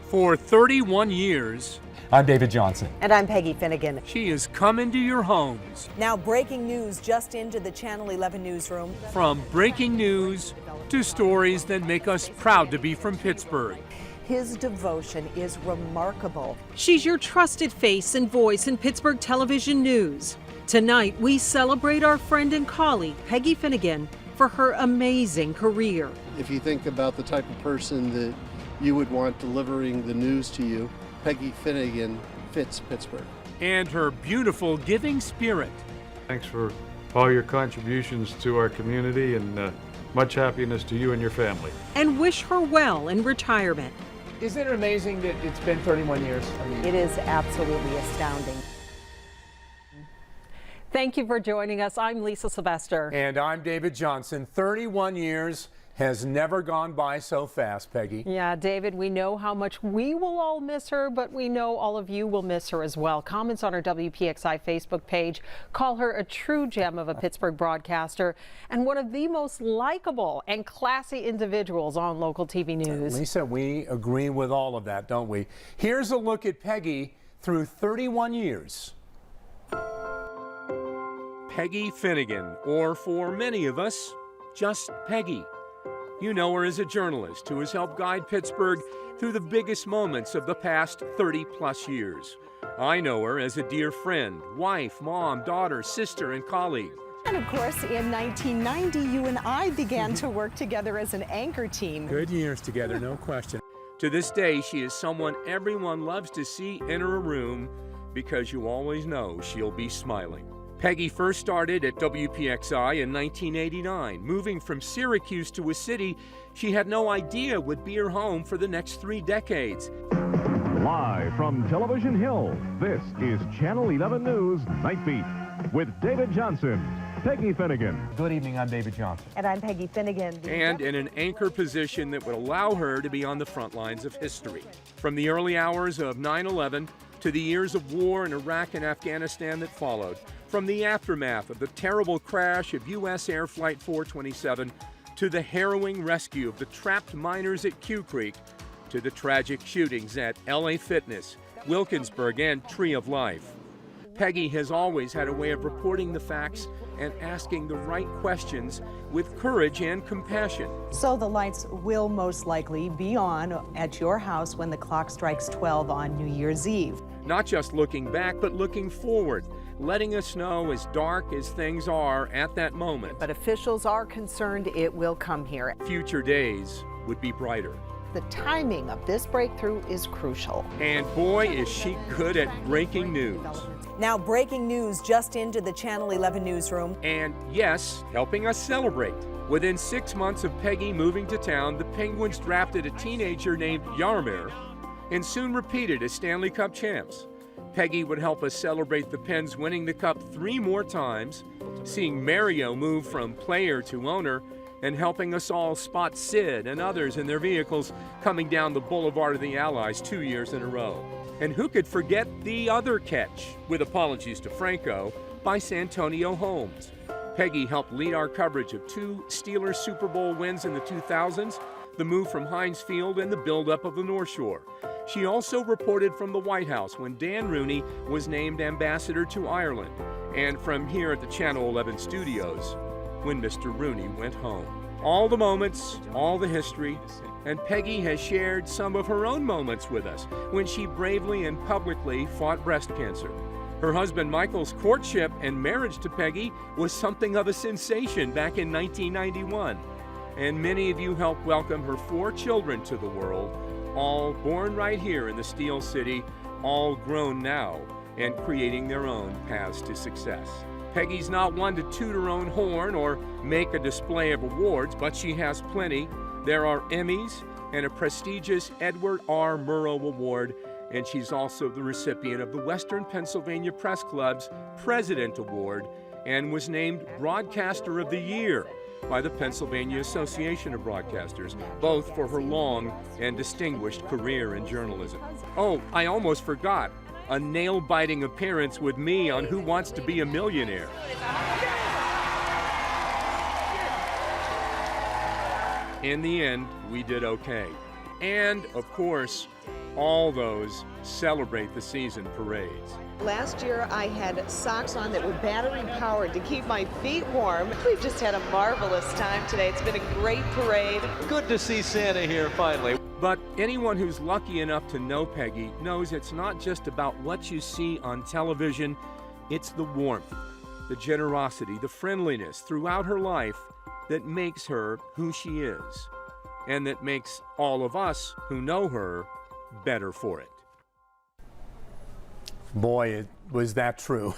For 31 years, I'm David Johnson. And I'm Peggy Finnegan. she has come into your homes. Now breaking news just into the Channel 11 newsroom. From breaking news to stories that make us proud to be from Pittsburgh. His devotion is remarkable. She's your trusted face and voice in Pittsburgh television news. Tonight, we celebrate our friend and colleague, Peggy Finnegan, for her amazing career. If you think about the type of person that you would want delivering the news to you, Peggy Finnegan fits Pittsburgh. And her beautiful giving spirit. Thanks for all your contributions to our community, and much happiness to you and your family. And wish her well in retirement. Isn't it amazing that it's been 31 years? It is absolutely astounding. Thank you for joining us. I'm Lisa Sylvester. And I'm David Johnson. 31 years has never gone by so fast, Peggy. Yeah, David, we know how much we will all miss her, but we know all of you will miss her as well. Comments on our WPXI Facebook page call her a true gem of a Pittsburgh broadcaster and one of the most likable and classy individuals on local TV news. Lisa, we agree with all of that, don't we? Here's a look at Peggy through 31 years. Peggy Finnegan, or for many of us, just Peggy. You know her as a journalist who has helped guide Pittsburgh through the biggest moments of the past 30-plus years. I know her as a dear friend, wife, mom, daughter, sister, and colleague. And of course, in 1990, you and I began to work together as an anchor team. Good years together, no question. To this day, she is someone everyone loves to see enter a room because you always know she'll be smiling. Peggy first started at WPXI in 1989, moving from Syracuse to a city she had no idea would be her home for the next 3 decades. Live from Television Hill, this is Channel 11 News Night Beat with David Johnson, Peggy Finnegan. Good evening, I'm David Johnson. And I'm Peggy Finnegan. And in an anchor position that would allow her to be on the front lines of history. From the early hours of 9/11 to the years of war in Iraq and Afghanistan that followed, from the aftermath of the terrible crash of U.S. Air Flight 427 to the harrowing rescue of the trapped miners at Q Creek to the tragic shootings at LA Fitness, Wilkinsburg, and Tree of Life. Peggy has always had a way of reporting the facts and asking the right questions with courage and compassion. So the lights will most likely be on at your house when the clock strikes 12 on New Year's Eve. Not just looking back, but looking forward, letting us know as dark as things are at that moment, But officials are concerned it will come here. future days would be brighter. The timing of this breakthrough is crucial. And boy, is she good at breaking news. Now breaking news just into the Channel 11 newsroom. And yes, helping us celebrate. Within 6 months of Peggy moving to town, the Penguins drafted a teenager named Yarmir and soon repeated as Stanley Cup champs. Peggy would help us celebrate the Pens winning the Cup 3 more times, seeing Mario move from player to owner, and helping us all spot Sid and others in their vehicles coming down the Boulevard of the Allies 2 years in a row. And who could forget the other catch, with apologies to Franco, by Santonio Holmes. Peggy helped lead our coverage of 2 Steelers Super Bowl wins in the 2000s, the move from Heinz Field, and the buildup of the North Shore. She also reported from the White House when Dan Rooney was named ambassador to Ireland, and from here at the Channel 11 studios when Mr. Rooney went home. All the moments, all the history, and Peggy has shared some of her own moments with us when she bravely and publicly fought breast cancer. Her husband Michael's courtship and marriage to Peggy was something of a sensation back in 1991. And many of you helped welcome her 4 children to the world, all born right here in the Steel City, all grown now and creating their own paths to success. Peggy's not one to toot her own horn or make a display of awards, but she has plenty. There are Emmys and a prestigious Edward R. Murrow Award, and she's also the recipient of the Western Pennsylvania Press Club's President Award and was named Broadcaster of the Year by the Pennsylvania Association of Broadcasters, both for her long and distinguished career in journalism. Oh, I almost forgot. A nail-biting appearance with me on Who Wants to Be a Millionaire. In the end, we did okay. And, of course, all those celebrate the season parades. Last year I had socks on that were battery powered to keep my feet warm. We've just had a marvelous time today. It's been a great parade. Good to see Santa here finally. But anyone who's lucky enough to know Peggy knows it's not just about what you see on television, it's the warmth, the generosity, the friendliness throughout her life that makes her who she is, and that makes all of us who know her better for it. Boy, was that true.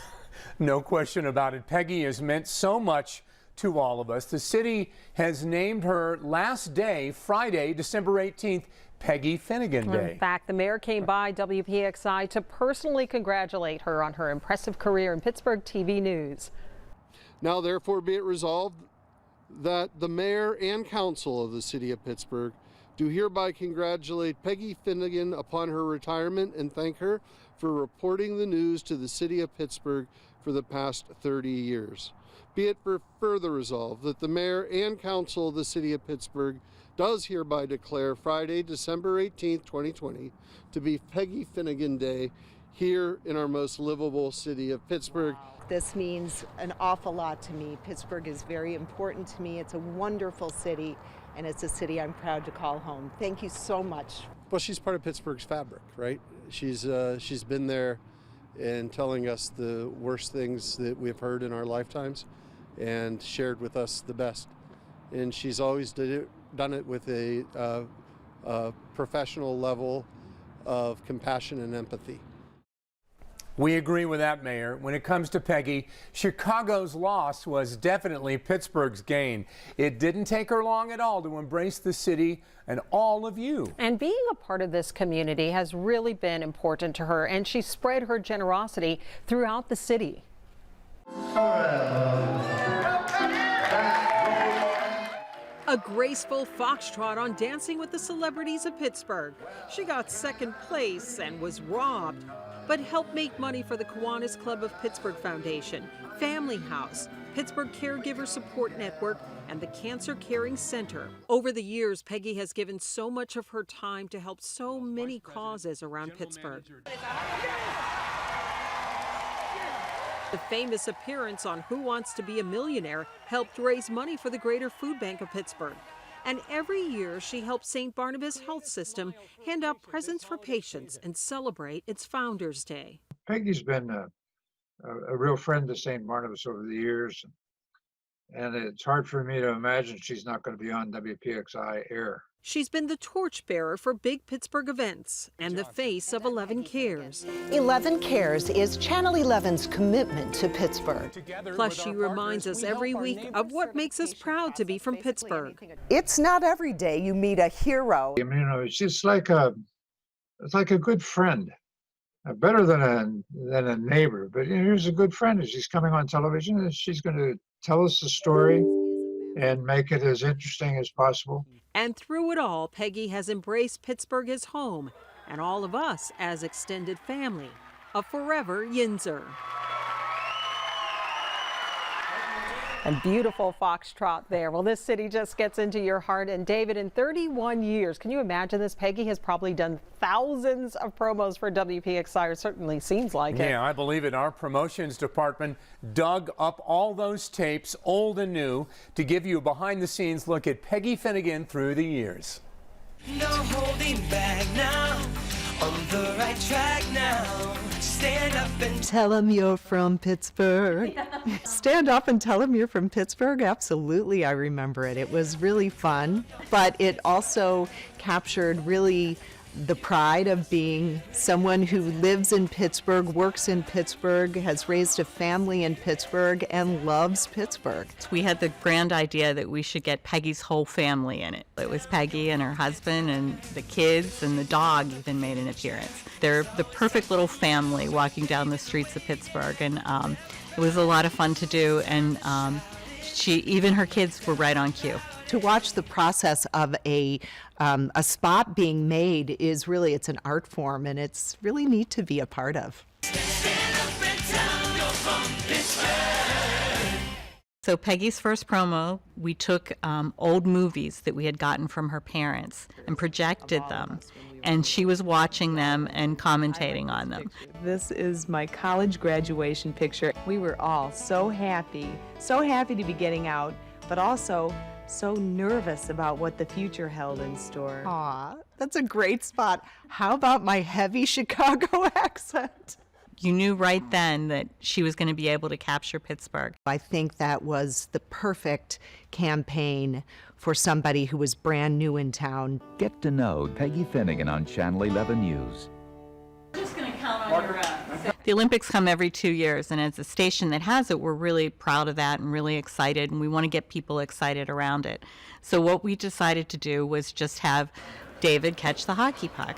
No question about it. Peggy has meant so much to all of us. The city has named her last day, Friday, December 18th, Peggy Finnegan Day. In fact, the mayor came by WPXI to personally congratulate her on her impressive career in Pittsburgh TV news. Now therefore be it resolved that the mayor and council of the city of Pittsburgh do hereby congratulate Peggy Finnegan upon her retirement and thank her for reporting the news to the city of Pittsburgh for the past 30 years. Be it further resolved that the mayor and council of the city of Pittsburgh does hereby declare Friday, December 18th, 2020 to be Peggy Finnegan Day here in our most livable city of Pittsburgh. This means an awful lot to me. Pittsburgh is very important to me. It's a wonderful city, and it's a city I'm proud to call home. Thank you so much. Well, she's part of Pittsburgh's fabric, right? She's been there and telling us the worst things that we've heard in our lifetimes and shared with us the best. And she's always done it with a professional level of compassion and empathy. We agree with that, Mayor. When it comes to Peggy, Chicago's loss was definitely Pittsburgh's gain. It didn't take her long at all to embrace the city and all of you. And being a part of this community has really been important to her, and she spread her generosity throughout the city. A graceful foxtrot on Dancing with the Celebrities of Pittsburgh. She got second place and was robbed, but helped make money for the Kiwanis Club of Pittsburgh Foundation, Family House, Pittsburgh Caregiver Support Network, and the Cancer Caring Center. Over the years, Peggy has given so much of her time to help so many causes around Pittsburgh. The famous appearance on Who Wants to Be a Millionaire helped raise money for the Greater Food Bank of Pittsburgh. And every year she helps St. Barnabas Health System hand out presents for patients and celebrate its Founders Day. Peggy's been a real friend to St. Barnabas over the years, and it's hard for me to imagine she's not going to be on WPXI air. She's been the torchbearer for big Pittsburgh events and the face of 11 Cares. 11 Cares is Channel 11's commitment to Pittsburgh. Plus, she reminds us every week of what makes us proud to be from Pittsburgh. It's not every day you meet a hero. I mean, you know, it's just like a good friend, better than a neighbor. But you know, here's a good friend. She's coming on television, and she's going to tell us the story and make it as interesting as possible. And through it all, Peggy has embraced Pittsburgh as home and all of us as extended family. A forever Yinzer. A beautiful foxtrot there. Well, this city just gets into your heart. And David, in 31 years, can you imagine this? Peggy has probably done thousands of promos for WPXI, or certainly seems like it. Yeah, I believe it. Our promotions department dug up all those tapes, old and new, to give you a behind-the-scenes look at Peggy Finnegan through the years. No holding back now, on the right track now. Stand up and tell them you're from Pittsburgh. Stand up and tell them you're from Pittsburgh. Absolutely, I remember it. It was really fun, but it also captured really the pride of being someone who lives in Pittsburgh, works in Pittsburgh, has raised a family in Pittsburgh, and loves Pittsburgh. We had the grand idea that we should get Peggy's whole family in it. It was Peggy and her husband and the kids, and the dog even made an appearance. They're the perfect little family walking down the streets of Pittsburgh, and it was a lot of fun to do, and even her kids were right on cue. To watch the process of a spot being made is really, it's an art form, and it's really neat to be a part of. So Peggy's first promo, we took old movies that we had gotten from her parents and projected them. and she was watching them and commentating on them. This is my college graduation picture. We were all so happy to be getting out, but also so nervous about what the future held in store. Aw, that's a great spot. How about my heavy Chicago accent? You knew right then that she was going to be able to capture Pittsburgh. I think that was the perfect campaign for somebody who was brand new in town. Get to know Peggy Finnegan on Channel 11 News. Just going to count on your The Olympics come every 2 years, and as a station that has it, we're really proud of that and really excited, and we want to get people excited around it. So what we decided to do was just have David catch the hockey puck.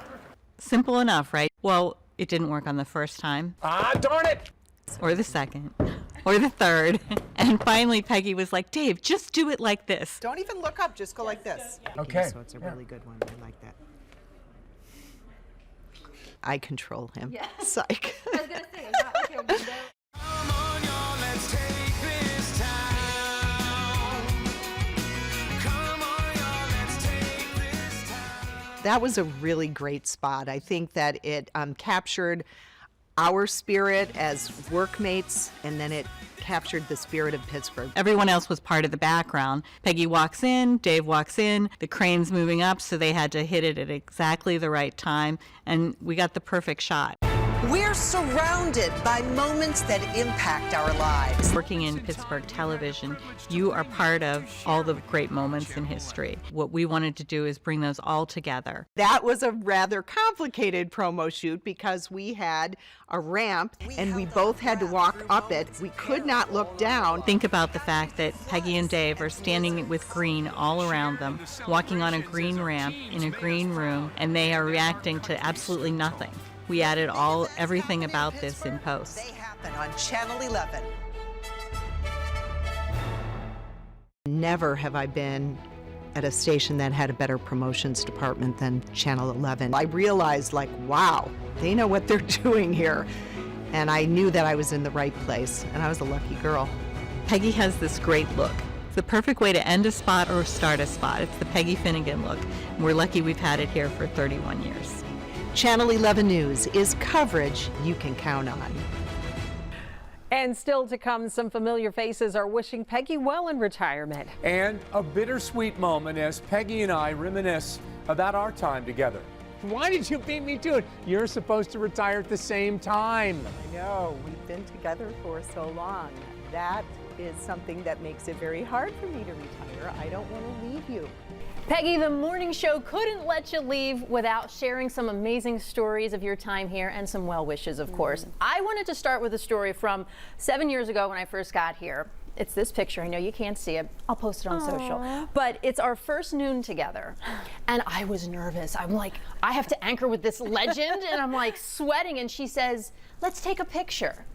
Simple enough, right? Well, it didn't work on the first time. Ah, darn it! Or the second. Or the third. And finally, Peggy was like, Dave, just do it like this. Don't even look up, just go like this. Okay. So it's a really good one. I like that. I control him. Yeah. Psych. I was gonna say, I'm not like a window. Come on, y'all, let's take this town. Come on, y'all, let's take this town. That was a really great spot. I think that it captured our spirit as workmates, and then it captured the spirit of Pittsburgh. Everyone else was part of the background. Peggy walks in, Dave walks in, the crane's moving up, so they had to hit it at exactly the right time, and we got the perfect shot. We're surrounded by moments that impact our lives. Working in Pittsburgh television, you are part of all the great moments in history. What we wanted to do is bring those all together. That was a rather complicated promo shoot because we had a ramp and we both had to walk up it. We could not look down. Think about the fact that Peggy and Dave are standing with green all around them, walking on a green ramp in a green room, and they are reacting to absolutely nothing. We added everything about this in post. They happen on Channel 11. Never have I been at a station that had a better promotions department than Channel 11. I realized, like, wow, they know what they're doing here. And I knew that I was in the right place, and I was a lucky girl. Peggy has this great look. It's the perfect way to end a spot or start a spot. It's the Peggy Finnegan look. We're lucky we've had it here for 31 years. Channel 11 News is coverage you can count on. And still to come, some familiar faces are wishing Peggy well in retirement. And a bittersweet moment as Peggy and I reminisce about our time together. Why did you beat me to it? You're supposed to retire at the same time. I know, we've been together for so long. That is something that makes it very hard for me to retire. I don't want to leave you. Peggy, the morning show couldn't let you leave without sharing some amazing stories of your time here and some well wishes, of course. I wanted to start with a story from 7 years ago when I first got here. It's this picture. I know you can't see it. I'll post it on social. But it's our first noon together. And I was nervous. I'm like, I have to anchor with this legend. And I'm like sweating. And she says, let's take a picture.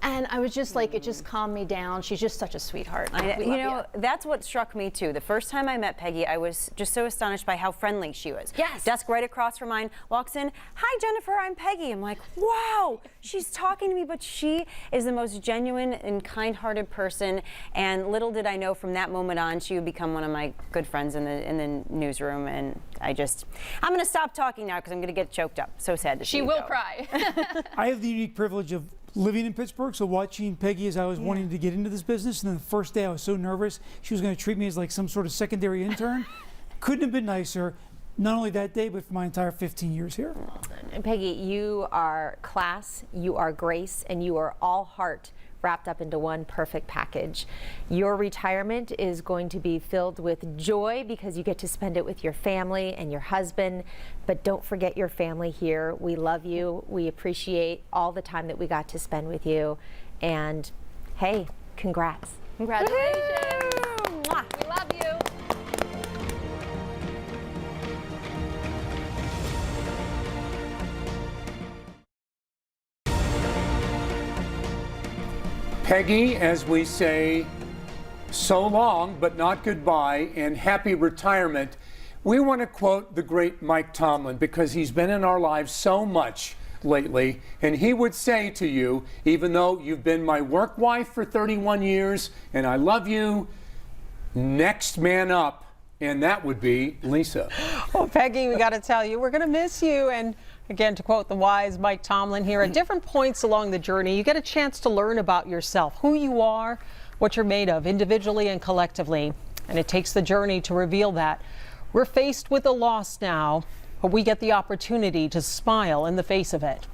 And I was just like, it just calmed me down. She's just such a sweetheart. You know, that's what struck me too. The first time I met Peggy, I was just so astonished by how friendly she was. Yes. Desk right across from mine, walks in, hi Jennifer, I'm Peggy. I'm like, wow, she's talking to me, but she is the most genuine and kind-hearted person. And little did I know from that moment on, she would become one of my good friends in the newsroom. And I'm gonna stop talking now because I'm gonna get choked up. So sad to see She you will go. cry. I have the unique privilege of living in Pittsburgh, so watching Peggy as I was wanting to get into this business, and then the first day I was so nervous she was going to treat me as like some sort of secondary intern. Couldn't have been nicer, not only that day, but for my entire 15 years here. Peggy, you are class, you are grace, and you are all heart wrapped up into one perfect package. Your retirement is going to be filled with joy because you get to spend it with your family and your husband, but don't forget your family here. We love you. We appreciate all the time that we got to spend with you. And hey, congrats. Congratulations. Mwah. We love you. Peggy, as we say, so long, but not goodbye, and happy retirement. We want to quote the great Mike Tomlin because he's been in our lives so much lately, and he would say to you, even though you've been my work wife for 31 years and I love you, next man up And that would be Lisa. Well, Peggy, we got to tell you, we're going to miss you. And again, to quote the wise Mike Tomlin here, at different points along the journey, you get a chance to learn about yourself, who you are, what you're made of, individually and collectively. And it takes the journey to reveal that. We're faced with a loss now, but we get the opportunity to smile in the face of it.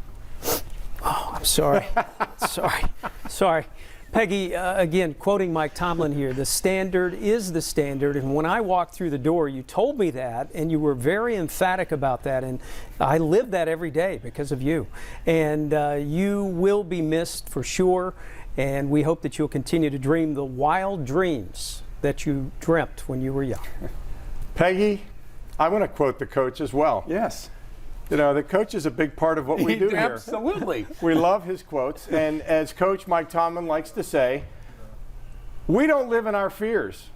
Oh, I'm sorry. Sorry. Peggy, again, quoting Mike Tomlin here, the standard is the standard. And when I walked through the door, you told me that, and you were very emphatic about that. And I live that every day because of you. And you will be missed for sure. And we hope that you'll continue to dream the wild dreams that you dreamt when you were young. Peggy, I want to quote the coach as well. Yes. You know, the coach is a big part of what we do here. Absolutely. We love his quotes. And as Coach Mike Tomlin likes to say, we don't live in our fears.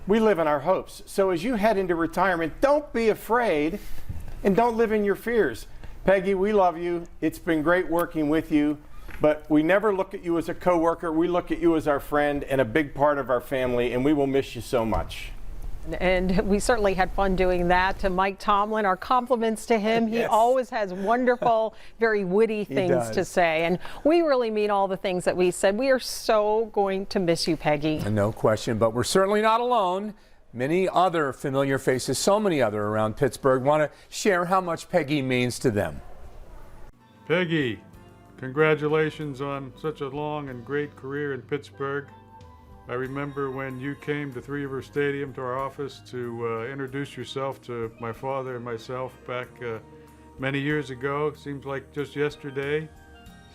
We live in our hopes. So as you head into retirement, don't be afraid and don't live in your fears. Peggy, we love you. It's been great working with you. But we never look at you as a coworker. We look at you as our friend and a big part of our family, and we will miss you so much. And we certainly had fun doing that. To Mike Tomlin, our compliments to him. He always has wonderful, very witty things to say. And we really mean all the things that we said. We are so going to miss you, Peggy. No question, but we're certainly not alone. Many other familiar faces, so many other around Pittsburgh, want to share how much Peggy means to them. Peggy, congratulations on such a long and great career in Pittsburgh. I remember when you came to Three River Stadium to our office to introduce yourself to my father and myself back many years ago. Seems like just yesterday.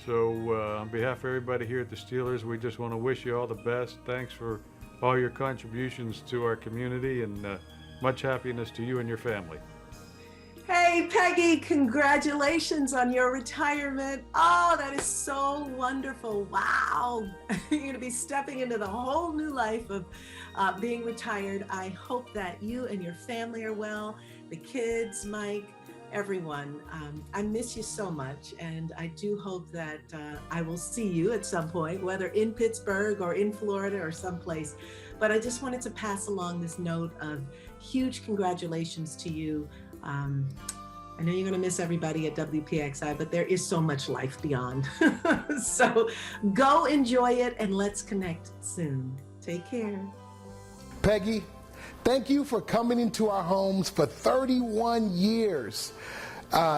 So on behalf of everybody here at the Steelers, we just want to wish you all the best. Thanks for all your contributions to our community, and much happiness to you and your family. Hey, Peggy, congratulations on your retirement. Oh, that is so wonderful. Wow. You're going to be stepping into the whole new life of being retired. I hope that you and your family are well, the kids, Mike, everyone. I miss you so much, and I do hope that I will see you at some point, whether in Pittsburgh or in Florida or someplace. But I just wanted to pass along this note of huge congratulations to you. I know you're going to miss everybody at WPXI, but there is so much life beyond. So go enjoy it, and let's connect soon. Take care. Peggy, thank you for coming into our homes for 31 years,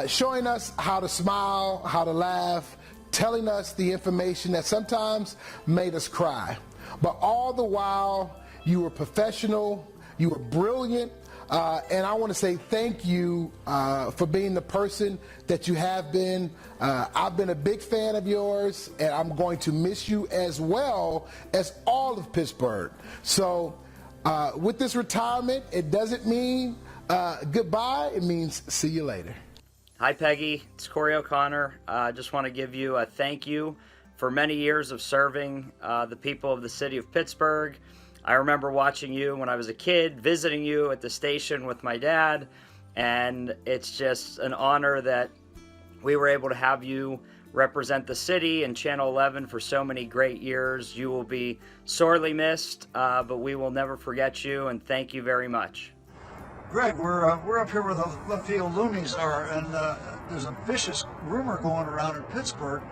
showing us how to smile, how to laugh, telling us the information that sometimes made us cry. But all the while, you were professional, you were brilliant, and I want to say thank you for being the person that you have been. I've been a big fan of yours, and I'm going to miss you as well as all of Pittsburgh. So with this retirement, it doesn't mean goodbye. It means see you later. Hi, Peggy. It's Corey O'Connor. I just want to give you a thank you for many years of serving the people of the city of Pittsburgh. I remember watching you when I was a kid, visiting you at the station with my dad, and it's just an honor that we were able to have you represent the city and Channel 11 for so many great years. You will be sorely missed, but we will never forget you, and thank you very much. Greg, we're up here where the left field loonies are, and there's a vicious rumor going around in Pittsburgh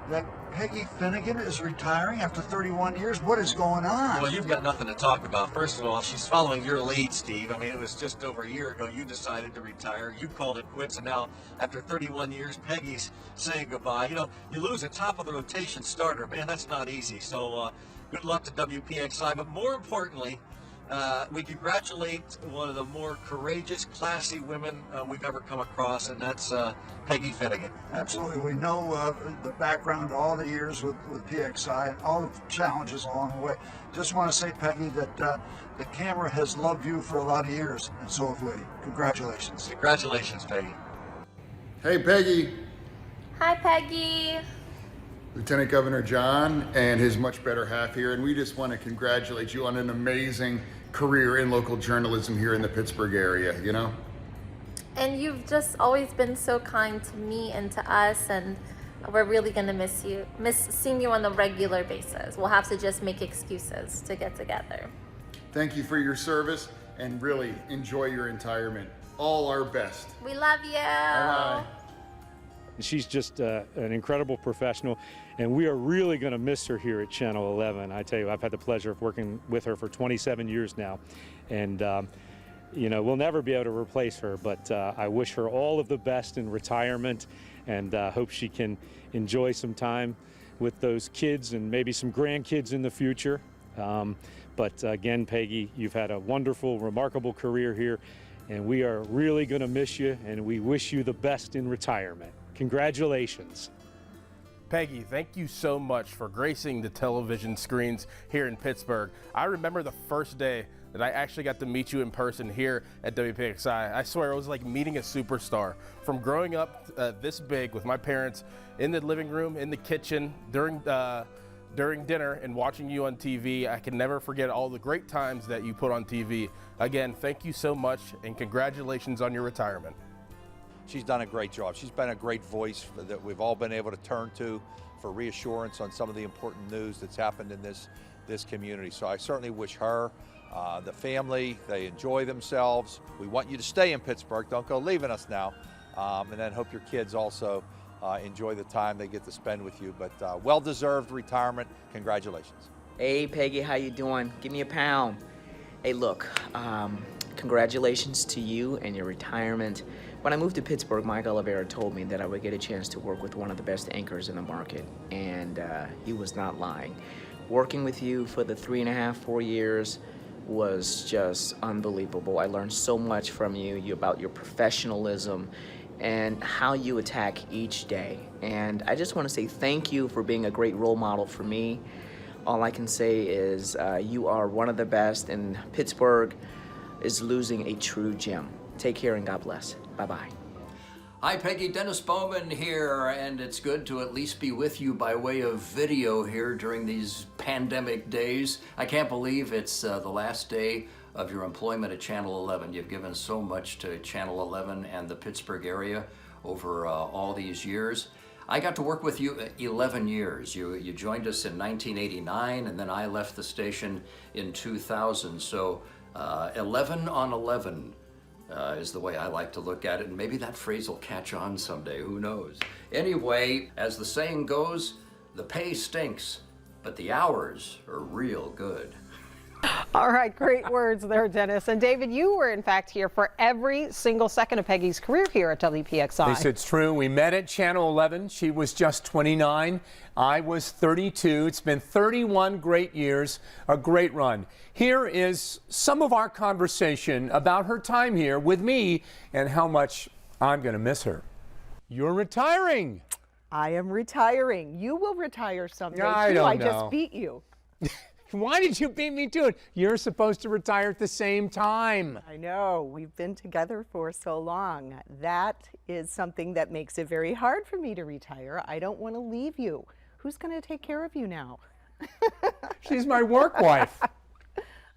that Peggy Finnegan is retiring after 31 years. What is going on? Well, you've got nothing to talk about. First of all, she's following your lead, Steve. I mean, it was just over a year ago you decided to retire. You called it quits, and now after 31 years, Peggy's saying goodbye. You know, you lose a top-of-the-rotation starter. Man, that's not easy. So good luck to WPXI. But more importantly, we congratulate one of the more courageous, classy women we've ever come across, and that's Peggy Finnegan. Absolutely. We know the background, all the years with PXI, and all the challenges along the way. Just want to say, Peggy, that the camera has loved you for a lot of years, and so have we. Congratulations. Congratulations, Peggy. Hey, Peggy. Hi, Peggy. Lieutenant Governor John and his much better half here, and we just want to congratulate you on an amazing career in local journalism here in the Pittsburgh area, you know? And you've just always been so kind to me and to us, and we're really going to miss you, miss seeing you on a regular basis. We'll have to just make excuses to get together. Thank you for your service, and really enjoy your retirement. All our best. We love you. Bye-bye. She's just an incredible professional, and we are really going to miss her here at Channel 11. I tell you, I've had the pleasure of working with her for 27 years now, and you know, we'll never be able to replace her, but I wish her all of the best in retirement, and hope she can enjoy some time with those kids and maybe some grandkids in the future. But again, Peggy, you've had a wonderful, remarkable career here, and we are really going to miss you, and we wish you the best in retirement. Congratulations. Peggy, thank you so much for gracing the television screens here in Pittsburgh. I remember the first day that I actually got to meet you in person here at WPXI. I swear it was like meeting a superstar. From growing up this big with my parents in the living room, in the kitchen, during dinner and watching you on TV, I can never forget all the great times that you put on TV. Again, thank you so much, and congratulations on your retirement. She's done a great job. She's been a great voice that we've all been able to turn to for reassurance on some of the important news that's happened in this community. So I certainly wish her, the family, they enjoy themselves. We want you to stay in Pittsburgh. Don't go leaving us now. And then hope your kids also enjoy the time they get to spend with you. But well-deserved retirement. Congratulations. Hey, Peggy, how you doing? Give me a pound. Hey, look, congratulations to you and your retirement. When I moved to Pittsburgh, Mike Oliveira told me that I would get a chance to work with one of the best anchors in the market, and he was not lying. Working with you for the 3.5, 4 years was just unbelievable. I learned so much from you about your professionalism and how you attack each day. And I just want to say thank you for being a great role model for me. All I can say is you are one of the best, and Pittsburgh is losing a true gem. Take care and God bless. Bye-bye. Hi, Peggy. Dennis Bowman here, and it's good to at least be with you by way of video here during these pandemic days. I can't believe it's the last day of your employment at Channel 11. You've given so much to Channel 11 and the Pittsburgh area over all these years. I got to work with you 11 years. You joined us in 1989, and then I left the station in 2000. So 11 on 11. Is the way I like to look at it, and maybe that phrase will catch on someday, who knows. Anyway, as the saying goes, the pay stinks, but the hours are real good. All right, great words there, Dennis. And David, you were in fact here for every single second of Peggy's career here at WPXI. Lisa, it's true. We met at Channel 11. She was just 29. I was 32. It's been 31 great years, a great run. Here is some of our conversation about her time here with me and how much I'm going to miss her. You're retiring. I am retiring. You will retire someday, I too. don't I know. just beat you. Why did you beat me to it? You're supposed to retire at the same time. I know. We've been together for so long. That is something that makes it very hard for me to retire. I don't want to leave you. Who's going to take care of you now? She's my work wife.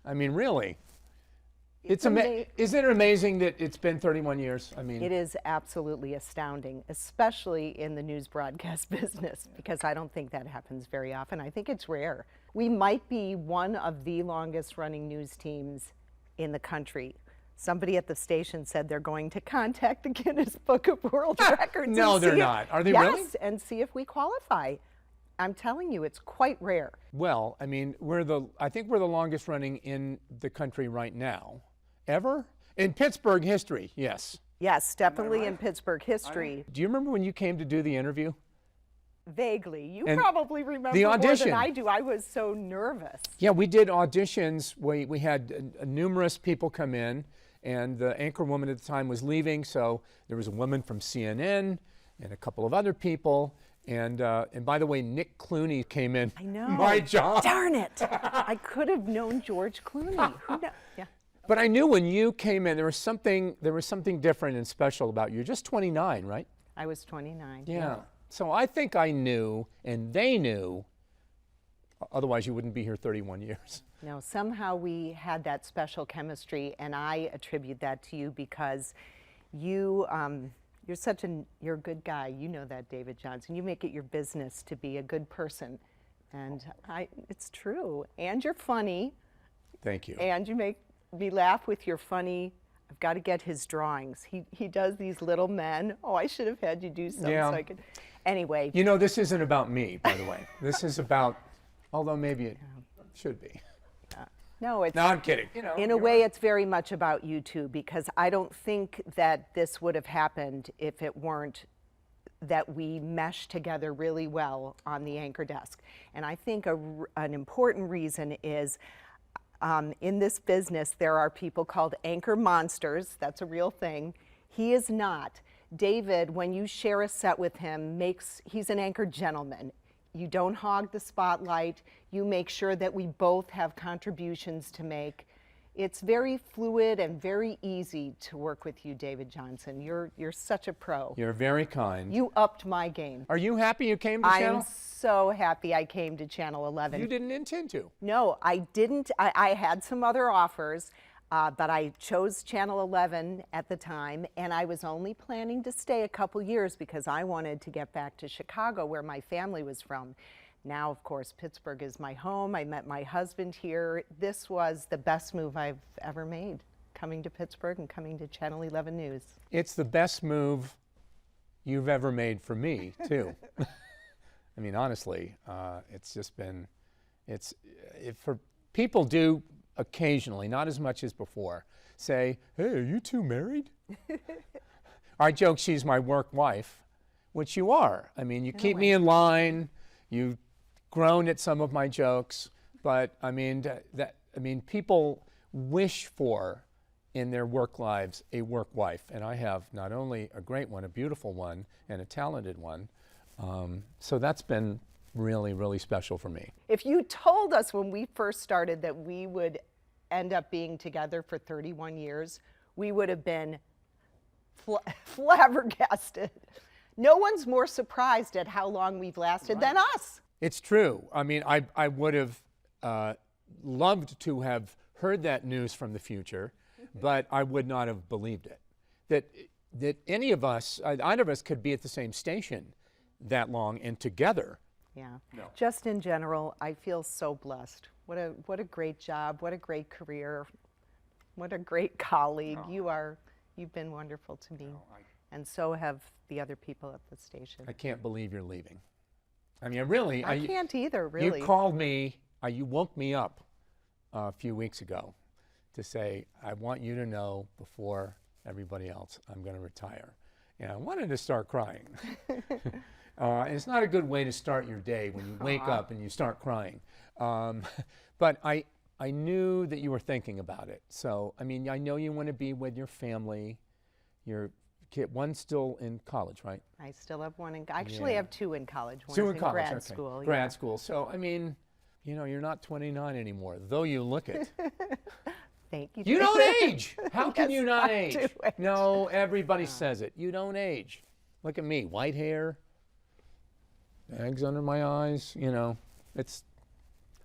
I mean, really. Isn't it amazing that it's been 31 years? I mean, it is absolutely astounding, especially in the news broadcast business, because I don't think that happens very often. I think it's rare. We might be one of the longest running news teams in the country. Somebody at the station said they're going to contact the Guinness Book of World Records. No, they're not. Are they really? Yes, and see if we qualify. I'm telling you, it's quite rare. Well, I mean, I think we're the longest running in the country right now. Ever? In Pittsburgh history, yes. Yes, definitely in Pittsburgh history. Do you remember when you came to do the interview? Vaguely. You And probably remember the audition. more than I do. I was so nervous. Yeah, we did auditions. We had numerous people come in, and the anchor woman at the time was leaving, so there was a woman from CNN and a couple of other people. And by the way, Nick Clooney came in. I know. My job. Darn it. I could have known George Clooney. Who knows? Yeah. But I knew when you came in, there was something different and special about you. You're just 29, right? I was 29. Yeah. So I think I knew, and they knew, otherwise you wouldn't be here 31 years. No, somehow we had that special chemistry, and I attribute that to you because you're a good guy. You know that, David Johnson. You make it your business to be a good person. And it's true. And you're funny. Thank you. And you make me laugh with your funny, I've got to get his drawings. He does these little men. Oh, I should have had you do some Yeah. so I could. Anyway. You know, this isn't about me, by the way. This is about, although maybe it should be. No, it's. No, I'm kidding. You know, in a way, it's very much about you two, because I don't think that this would have happened if it weren't that we meshed together really well on the anchor desk. And I think an important reason is in this business, there are people called anchor monsters. That's a real thing. He is not. David, when you share a set with him, he's an anchor gentleman. You don't hog the spotlight. You make sure that we both have contributions to make. It's very fluid and very easy to work with you, David Johnson. You're such a pro. You're very kind. You upped my game. Are you happy you came to Channel? I'm so happy I came to Channel 11. You didn't intend to. No, I didn't. I had some other offers, but I chose Channel 11 at the time, and I was only planning to stay a couple years because I wanted to get back to Chicago, where my family was from. Now, of course, Pittsburgh is my home. I met my husband here. This was the best move I've ever made, coming to Pittsburgh and coming to Channel 11 News. It's the best move you've ever made for me, too. I mean, honestly, it's just been, for people do occasionally, not as much as before, say, hey, are you two married? I joke she's my work wife, which you are. I mean, you keep me in line. You've grown at some of my jokes, but I mean, people wish for in their work lives a work wife, and I have not only a great one, a beautiful one, and a talented one. So that's been really, really special for me. If you told us when we first started that we would end up being together for 31 years, we would have been flabbergasted. No one's more surprised at how long we've lasted than us. It's true. I mean, I would have loved to have heard that news from the future, but I would not have believed it. That any of us, either of us, could be at the same station that long and together. Yeah. No. Just in general, I feel so blessed. What a great job. What a great career. What a great colleague. No. You've been wonderful to me. No, and so have the other people at the station. I can't believe you're leaving. I mean, really. I can't either, really. You called me, you woke me up a few weeks ago to say, I want you to know before everybody else, I'm going to retire. And I wanted to start crying. And it's not a good way to start your day when you wake up and you start crying. But I knew that you were thinking about it. So, I mean, I know you want to be with your family. Your kid, one's still in college, right? I still have one in, actually I have two in college. One's in college, grad okay. school. Grad school. So, I mean, you know, you're not 29 anymore, though you look it. Thank you. You don't age. How can you not I age? No, everybody says it. You don't age. Look at me, white hair, bags under my eyes, you know,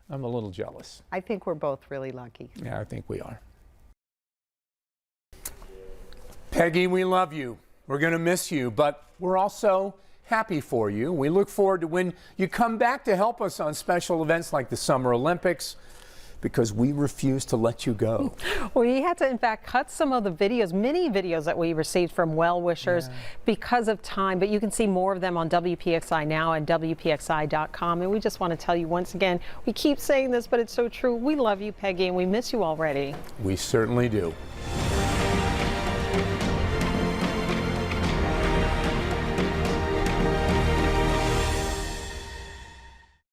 I'm a little jealous. I think we're both really lucky. Yeah, I think we are. Peggy, we love you. We're going to miss you, but we're also happy for you. We look forward to when you come back to help us on special events like the Summer Olympics, because we refuse to let you go. We had to, in fact, cut some of the videos, many videos that we received from well-wishers because of time, but you can see more of them on WPXI Now and WPXI.com. And we just want to tell you once again, we keep saying this, but it's so true. We love you, Peggy, and we miss you already. We certainly do.